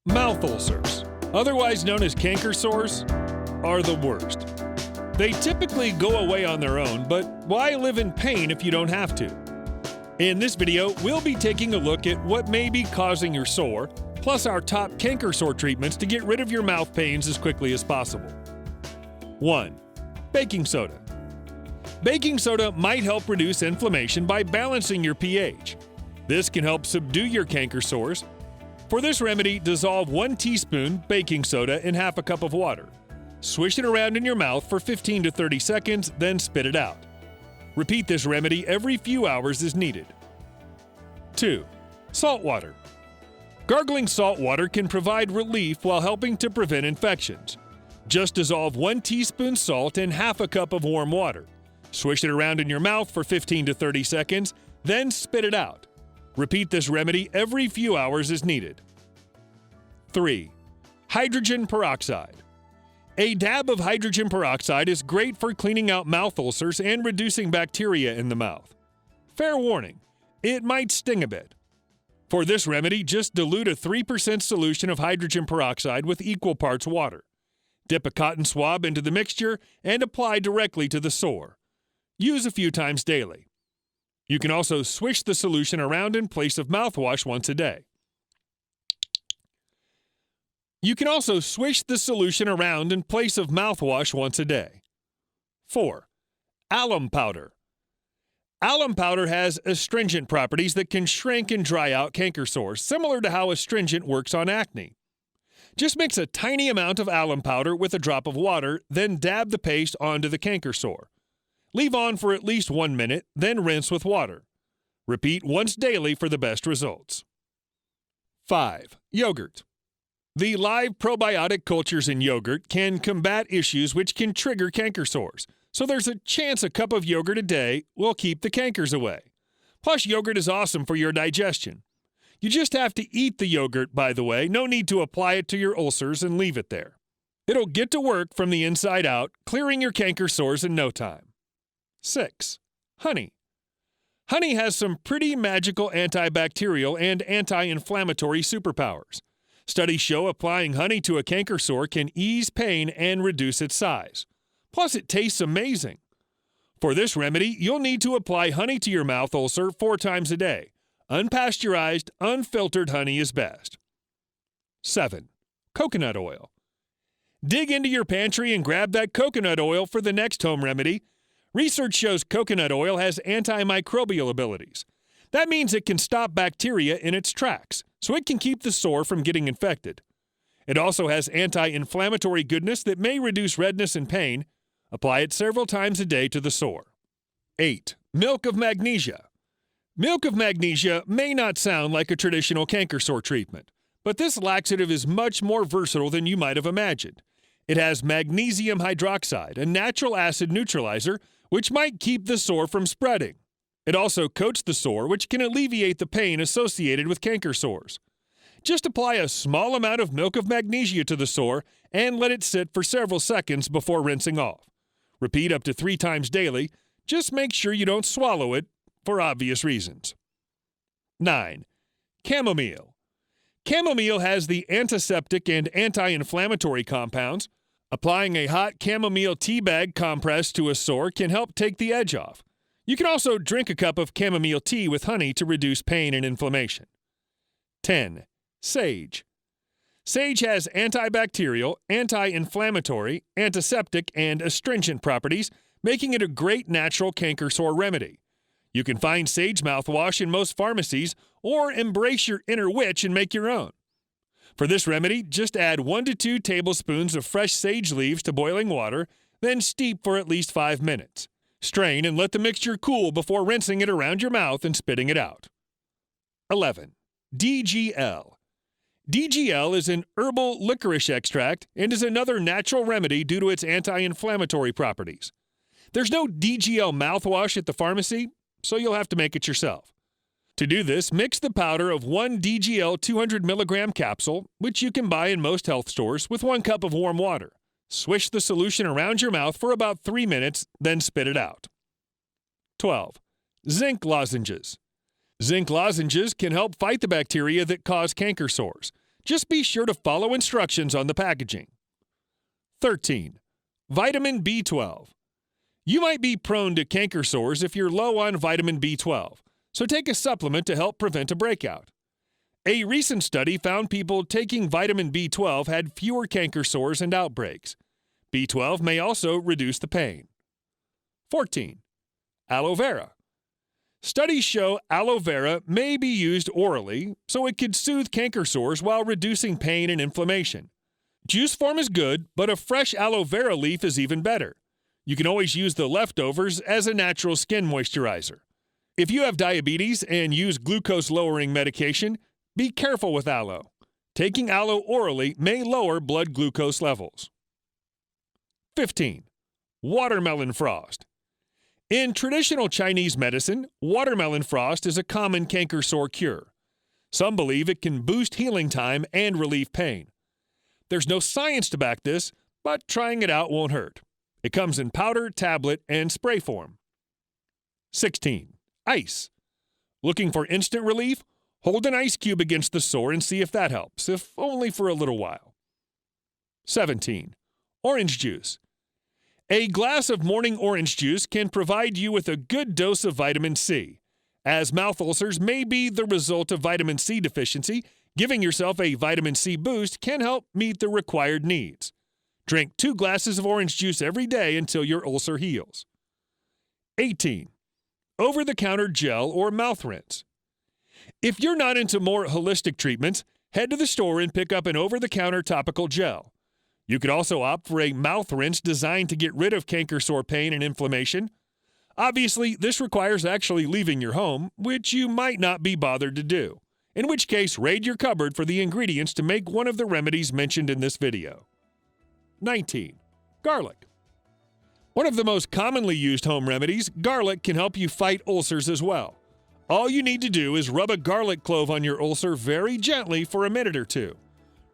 Mouth ulcers, otherwise known as canker sores, are the worst. They typically go away on their own, but why live in pain if you don't have to? In this video, we'll be taking a look at what may be causing your sore, plus our top canker sore treatments to get rid of your mouth pains as quickly as possible. 1. Baking soda. Baking soda might help reduce inflammation by balancing your pH. This can help subdue your canker sores. For this remedy, dissolve 1 teaspoon baking soda in half a cup of water. Swish it around in your mouth for 15 to 30 seconds, then spit it out. Repeat this remedy every few hours as needed. 2. Salt water. Gargling salt water can provide relief while helping to prevent infections. Just dissolve 1 teaspoon salt in half a cup of warm water. Swish it around in your mouth for 15 to 30 seconds, then spit it out. Repeat this remedy every few hours as needed. 3. Hydrogen peroxide. A dab of hydrogen peroxide is great for cleaning out mouth ulcers and reducing bacteria in the mouth. Fair warning, it might sting a bit. For this remedy, just dilute a 3% solution of hydrogen peroxide with equal parts water. Dip a cotton swab into the mixture and apply directly to the sore. Use a few times daily. You can also swish the solution around in place of mouthwash once a day. 4. Alum powder. Alum powder has astringent properties that can shrink and dry out canker sores, similar to how astringent works on acne. Just mix a tiny amount of alum powder with a drop of water, then dab the paste onto the canker sore. Leave on for at least 1 minute, then rinse with water. Repeat once daily for the best results. 5. Yogurt. The live probiotic cultures in yogurt can combat issues which can trigger canker sores, so there's a chance a cup of yogurt a day will keep the cankers away. Plus, yogurt is awesome for your digestion. You just have to eat the yogurt, by the way. No need to apply it to your ulcers and leave it there. It'll get to work from the inside out, clearing your canker sores in no time. 6. Honey. Honey has some pretty magical antibacterial and anti-inflammatory superpowers. Studies show applying honey to a canker sore can ease pain and reduce its size. Plus, it tastes amazing. For this remedy, you'll need to apply honey to your mouth ulcer 4 times a day. Unpasteurized, unfiltered honey is best. 7. Coconut oil. Dig into your pantry and grab that coconut oil for the next home remedy. Research shows coconut oil has antimicrobial abilities. That means it can stop bacteria in its tracks, so it can keep the sore from getting infected. It also has anti-inflammatory goodness that may reduce redness and pain. Apply it several times a day to the sore. 8. Milk of magnesia. Milk of magnesia may not sound like a traditional canker sore treatment, but this laxative is much more versatile than you might have imagined. It has magnesium hydroxide, a natural acid neutralizer, which might keep the sore from spreading. It also coats the sore, which can alleviate the pain associated with canker sores. Just apply a small amount of milk of magnesia to the sore and let it sit for several seconds before rinsing off. Repeat up to 3 times daily. Just make sure you don't swallow it for obvious reasons. 9. Chamomile. Chamomile has the antiseptic and anti-inflammatory compounds. Applying a hot chamomile tea bag compress to a sore can help take the edge off. You can also drink a cup of chamomile tea with honey to reduce pain and inflammation. 10. Sage. Sage has antibacterial, anti-inflammatory, antiseptic, and astringent properties, making it a great natural canker sore remedy. You can find sage mouthwash in most pharmacies, or embrace your inner witch and make your own. For this remedy, just add 1 to 2 tablespoons of fresh sage leaves to boiling water, then steep for at least 5 minutes. Strain and let the mixture cool before rinsing it around your mouth and spitting it out. 11. DGL. DGL is an herbal licorice extract and is another natural remedy due to its anti-inflammatory properties. There's no DGL mouthwash at the pharmacy, so you'll have to make it yourself. To do this, mix the powder of 1 DGL 200 milligram capsule, which you can buy in most health stores, with 1 cup of warm water. Swish the solution around your mouth for about 3 minutes, then spit it out. 12. Zinc lozenges. Zinc lozenges can help fight the bacteria that cause canker sores. Just be sure to follow instructions on the packaging. 13. Vitamin B12. You might be prone to canker sores if you're low on vitamin B12, so take a supplement to help prevent a breakout. A recent study found people taking vitamin B12 had fewer canker sores and outbreaks. B12 may also reduce the pain. 14. Aloe vera. Studies show aloe vera may be used orally, so it could soothe canker sores while reducing pain and inflammation. Juice form is good, but a fresh aloe vera leaf is even better. You can always use the leftovers as a natural skin moisturizer. If you have diabetes and use glucose-lowering medication, be careful with aloe. Taking aloe orally may lower blood glucose levels. 15. Watermelon frost. In traditional Chinese medicine, watermelon frost is a common canker sore cure. Some believe it can boost healing time and relieve pain. There's no science to back this, but trying it out won't hurt. It comes in powder, tablet, and spray form. 16. Ice. Looking for instant relief? Hold an ice cube against the sore and see if that helps, if only for a little while. 17. Orange juice. A glass of morning orange juice can provide you with a good dose of vitamin C. As mouth ulcers may be the result of vitamin C deficiency, giving yourself a vitamin C boost can help meet the required needs. Drink 2 glasses of orange juice every day until your ulcer heals. 18. Over-the-counter gel or mouth rinse. If you're not into more holistic treatments, head to the store and pick up an over-the-counter topical gel. You could also opt for a mouth rinse designed to get rid of canker sore pain and inflammation. Obviously, this requires actually leaving your home, which you might not be bothered to do, in which case raid your cupboard for the ingredients to make one of the remedies mentioned in this video. 19. Garlic. One of the most commonly used home remedies, garlic can help you fight ulcers as well. All you need to do is rub a garlic clove on your ulcer very gently for a minute or two.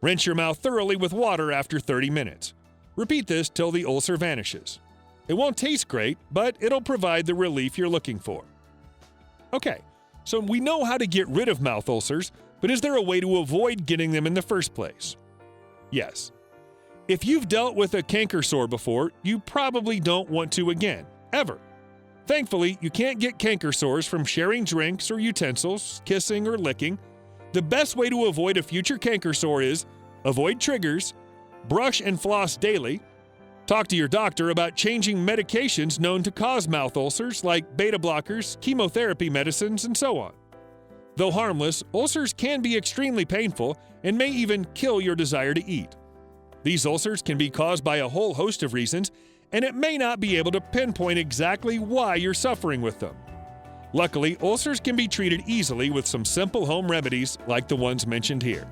Rinse your mouth thoroughly with water after 30 minutes. Repeat this till the ulcer vanishes. It won't taste great, but it'll provide the relief you're looking for. Okay, so we know how to get rid of mouth ulcers, but is there a way to avoid getting them in the first place? Yes. If you've dealt with a canker sore before, you probably don't want to again, ever. Thankfully, you can't get canker sores from sharing drinks or utensils, kissing or licking. The best way to avoid a future canker sore is avoid triggers, brush and floss daily, talk to your doctor about changing medications known to cause mouth ulcers like beta blockers, chemotherapy medicines, and so on. Though harmless, ulcers can be extremely painful and may even kill your desire to eat. These ulcers can be caused by a whole host of reasons, and it may not be able to pinpoint exactly why you're suffering with them. Luckily, ulcers can be treated easily with some simple home remedies like the ones mentioned here.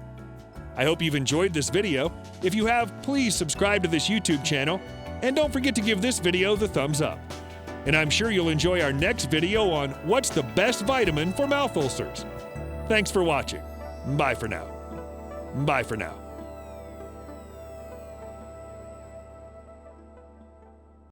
I hope you've enjoyed this video. If you have, please subscribe to this YouTube channel, and don't forget to give this video the thumbs up. And I'm sure you'll enjoy our next video on what's the best vitamin for mouth ulcers. Thanks for watching. Bye for now. Bye for now.